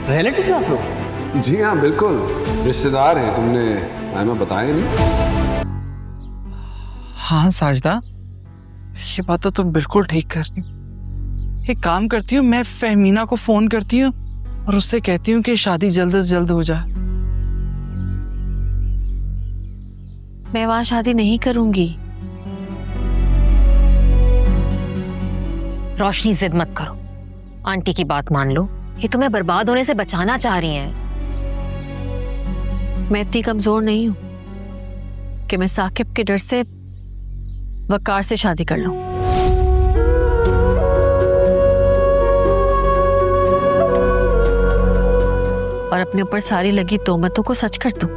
Relative आप लोग? जी हाँ बिल्कुल, रिश्तेदार हैं। तुमने मैं बताया नहीं? हाँ साजदा, ये बात तो तुम बिल्कुल ठीक कर रही हो। एक काम करती हूँ, मैं फहमीना को फोन करती हूँ और उससे कहती हूँ कि शादी जल्द से जल्द हो जाए। मैं वहां शादी नहीं करूंगी। रोशनी, जिद मत करो, आंटी की बात मान लो। ये तुम्हें बर्बाद होने से बचाना चाह रही हैं। मैं इतनी कमजोर नहीं हूं कि मैं साकिब के डर से वकार से शादी कर लूं। और अपने ऊपर सारी लगी तोहमतों को सच कर दूं।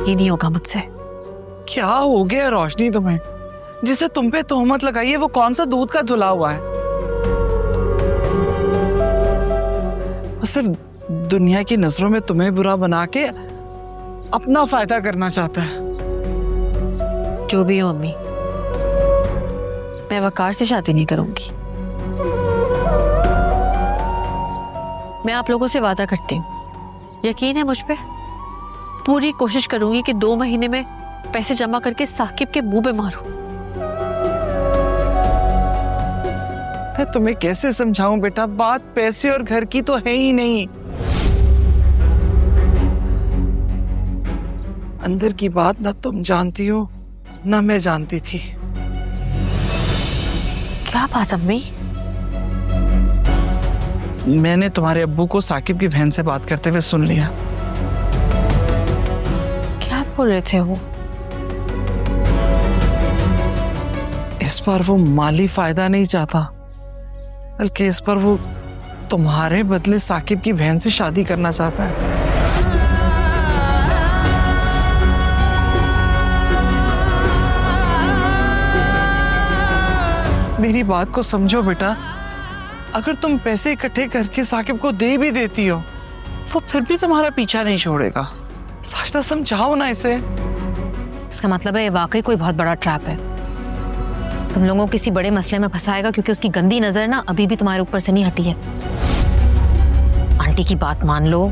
ये नहीं होगा मुझसे। क्या हो गया रोशनी तुम्हें? जिसे तुम पे तोहमत लगाई है वो कौन सा दूध का धुला हुआ है? वो सिर्फ दुनिया की नजरों में तुम्हें बुरा बना के अपना फायदा करना चाहता है। जो भी हो अम्मी, मैं वकार से शादी नहीं करूंगी। मैं आप लोगों से वादा करती हूँ, यकीन है मुझ पे, पूरी कोशिश करूंगी कि 2 महीने में पैसे जमा करके साकिब के मुंह पे मारूं। मैं तुम्हें कैसे समझाऊं बेटा, बात पैसे और घर की तो है ही नहीं। अंदर की बात ना तुम जानती हो ना मैं जानती थी। क्या बात अम्मी? मैंने तुम्हारे अब्बू को साकिब की बहन से बात करते हुए सुन लिया। क्या बोल रहे थे वो? इस बार वो माली फायदा नहीं चाहता, बल्कि इस पर वो तुम्हारे बदले साकिब की बहन से शादी करना चाहता है। मेरी बात को समझो बेटा, अगर तुम पैसे इकट्ठे करके साकिब को दे भी देती हो, वो फिर भी तुम्हारा पीछा नहीं छोड़ेगा। साजदा, समझाओ ना इसे। इसका मतलब है ये वाकई कोई बहुत बड़ा ट्रैप है। तुम लोगों को किसी बड़े मसले में फंसाएगा, क्योंकि उसकी गंदी नजर ना अभी भी तुम्हारे ऊपर से नहीं हटी है। आंटी की बात मान लो,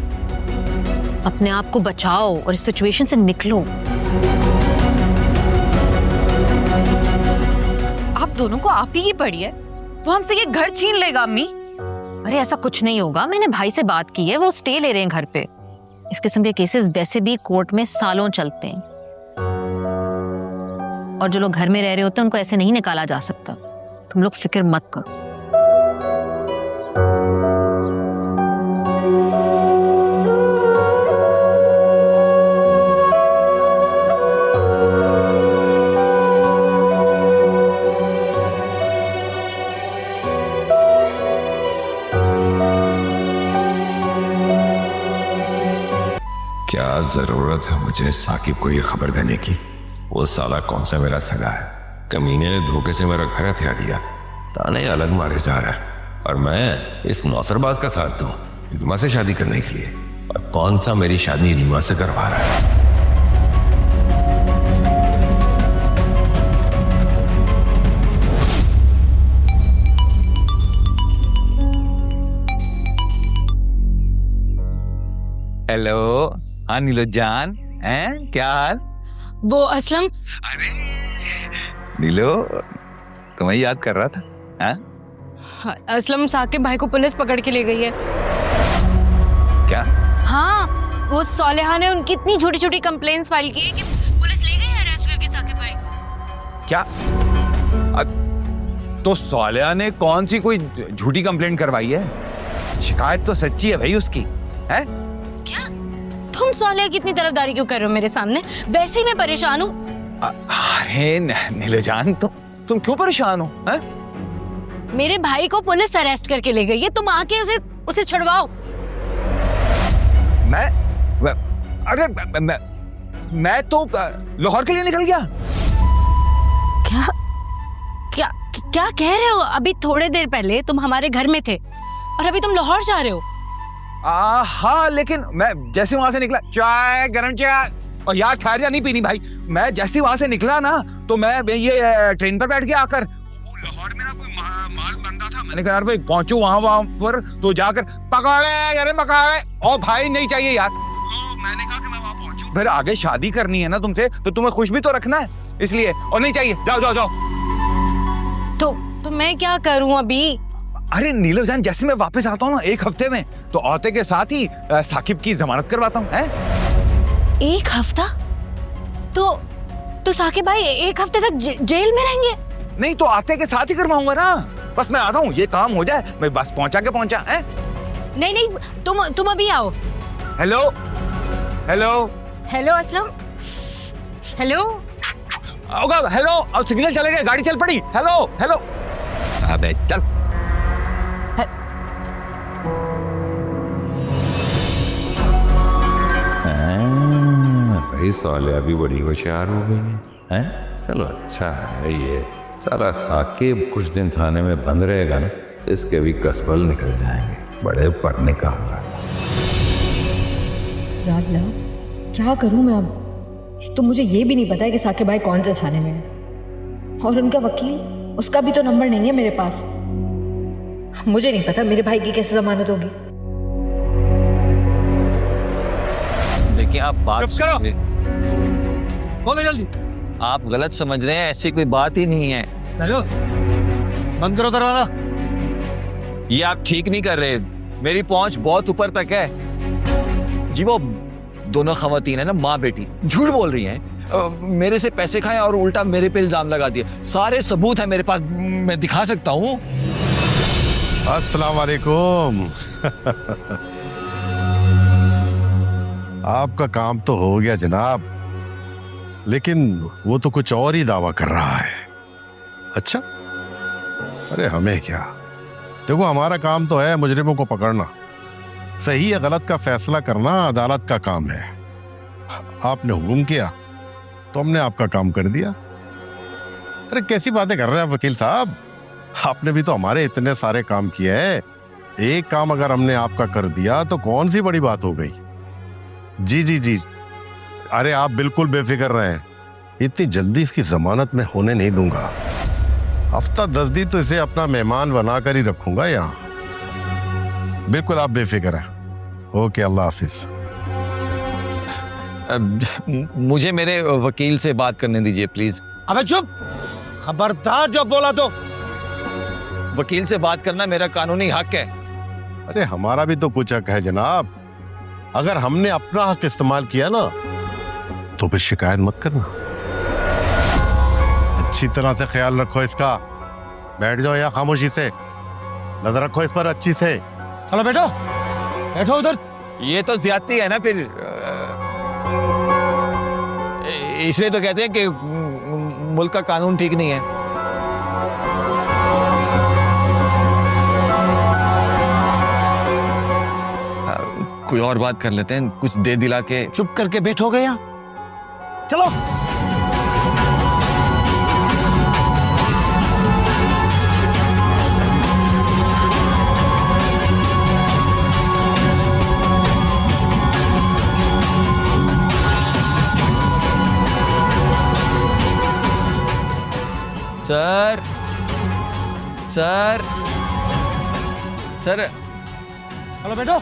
अपने आप को बचाओ और इस सिचुएशन से निकलो। आप दोनों को आप ही की पड़ी है। वो हमसे ये घर छीन लेगा अम्मी। अरे ऐसा कुछ नहीं होगा, मैंने भाई से बात की है, वो स्टे ले रहे हैं घर पे। इस किस्म के केसेस वैसे भी कोर्ट में सालों चलते हैं, और जो लोग घर में रह रहे होते हैं उनको ऐसे नहीं निकाला जा सकता। तुम लोग फिक्र मत करो। क्या जरूरत है मुझे साकिब को ये खबर देने की? वो साला कौन सा मेरा सगा है? कमीने ने धोखे से मेरा घर हथिया दिया, ताने अलग मारे जा रहा है, और मैं इस नौसरबाज का साथ दूं रिमा से शादी करने के लिए? और कौन सा मेरी शादी रिमा से करवा रहा है? हेलो, हाँ नीलो जान, हैं क्या हाल? वो असलम। अरे नीलो, तुम्हें याद कर रहा था। हाँ? असलम, साकिब भाई को पुलिस पकड़ के ले गई है। क्या? हाँ, वो सोलेहा ने उनकी इतनी छोटी छोटी कंप्लेंट्स फाइल की है कि पुलिस ले गई है अरेस्ट करके साकिब भाई को। क्या? तो सोलेहा ने कौन सी कोई झूठी कंप्लेंट करवाई है? शिकायत तो सच्ची है भाई उसकी, है? क्या तुम सोलेहा की इतनी तरफदारी क्यों कर रहे हो मेरे सामने? वैसे ही मैं परेशान हूँ। अरे नीलजान, तुम क्यों परेशान हो? है? मेरे भाई को पुलिस अरेस्ट करके ले गई है, तुम आके उसे छुड़वाओ। मैं तो लाहौर के लिए निकल गया। क्या क्या क्या कह रहे हो? अभी थोड़े देर पहले तुम हमारे घर में थे और अभी तुम लाहौर जा रहे हो। हाँ, लेकिन मैं जैसे वहां से निकला, चाय, गरम चाय, और यार ठहरिया नहीं पीनी भाई। मैं जैसे वहां से निकला ना, तो मैं ये ट्रेन पर बैठ के आकर, वो लाहौर में ना कोई माल बंदा था, मैंने कहा यार भाई पहुंचू वहां पर तो जाकर पकौड़े अरे पकौड़े, ओ भाई नहीं चाहिए यार। तो मैंने कहा कि मैं वहां पहुंचू, फिर आगे शादी करनी है ना तुमसे, तो तुम्हें खुश भी तो रखना है, इसलिए। और नहीं चाहिए, जाओ जाओ जाओ। तो मैं क्या करूं अभी? अरे नीलम जान, जैसे मैं वापस आता हूँ ना 1 हफ्ते में, तो औते के साथ ही साकिब की जमानत करवाता हूँ। 1 हफ्ता? तो साकिब भाई 1 हफ्ते तक जेल में रहेंगे? नहीं तो आते के साथ ही करवाऊंगा ना, बस मैं आता हूँ, ये काम हो जाए, मैं बस पहुंचा है। नहीं, तुम अभी आओ। Hello hello hello Aslam, hello. होगा हेलो, और सिग्नल चले गए, गाड़ी चल पड़ी। हेलो हेलो, अबे चल। भाई साले अभी बड़ी होशियार हो गई हैं। चलो अच्छा है ये। साला साकिब कुछ दिन थाने में बंद रहेगा ना, इसके भी कसबल निकल जाएंगे। बड़े पढ़ने का हो रहा था। यार ला, क्या करूं मैं अब? एक तो मुझे ये भी नहीं पता है कि साकिब भाई कौन से थाने में है, और उनका वकील, उसका भी तो नंबर नहीं है मेरे पास। मुझे नहीं पता मेरे भाई की कैसे जमानत होगी। देखिए आप बात बोलो जल्दी। आप गलत समझ रहे हैं, ऐसी कोई बात ही नहीं है। हेलो, बंद करो दरवाजा। ये आप ठीक नहीं कर रहे, मेरी पहुंच बहुत ऊपर तक है जी। वो दोनों खवातीन है ना, माँ बेटी, झूठ बोल रही हैं, मेरे से पैसे खाए और उल्टा मेरे पे इल्जाम लगा दिए। सारे सबूत है मेरे पास, मैं दिखा सकता हूँ। अस्सलाम वालेकुम। आपका काम तो हो गया जनाब, लेकिन वो तो कुछ और ही दावा कर रहा है। अच्छा, अरे हमें क्या, देखो हमारा काम तो है मुजरिमों को पकड़ना, सही या गलत का फैसला करना अदालत का काम है। आपने हुक्म किया तो हमने आपका काम कर दिया। अरे कैसी बातें कर रहे हैं आप वकील साहब, आपने भी तो हमारे इतने सारे काम किए हैं। एक काम अगर हमने आपका कर दिया तो कौन सी बड़ी बात हो गई। जी जी जी, अरे आप बिल्कुल बेफिक्र रहें, इतनी जल्दी इसकी जमानत में होने नहीं दूंगा। हफ्ता 10 दिन तो इसे अपना मेहमान बनाकर ही रखूंगा यहाँ। बिल्कुल आप बेफिक्र हैं। ओके, अल्लाह हाफिज। मुझे मेरे वकील से बात करने दीजिए प्लीज। अबे चुप, खबरदार जब बोला तो। वकील से बात करना मेरा कानूनी हक है। अरे हमारा भी तो कुछ हक है जनाब, अगर हमने अपना हक इस्तेमाल किया ना तो फिर शिकायत मत करना। अच्छी तरह से ख्याल रखो इसका। बैठ जाओ यहाँ खामोशी से, नजर रखो इस पर अच्छी से। चलो बैठो बैठो उधर। ये तो ज्यादती है ना फिर। इसलिए तो कहते हैं कि मुल्क का कानून ठीक नहीं है। कोई और बात कर लेते हैं, कुछ दे दिला के। चुप करके बैठोगे यहाँ? चलो। सर सर सर, चलो बैठो।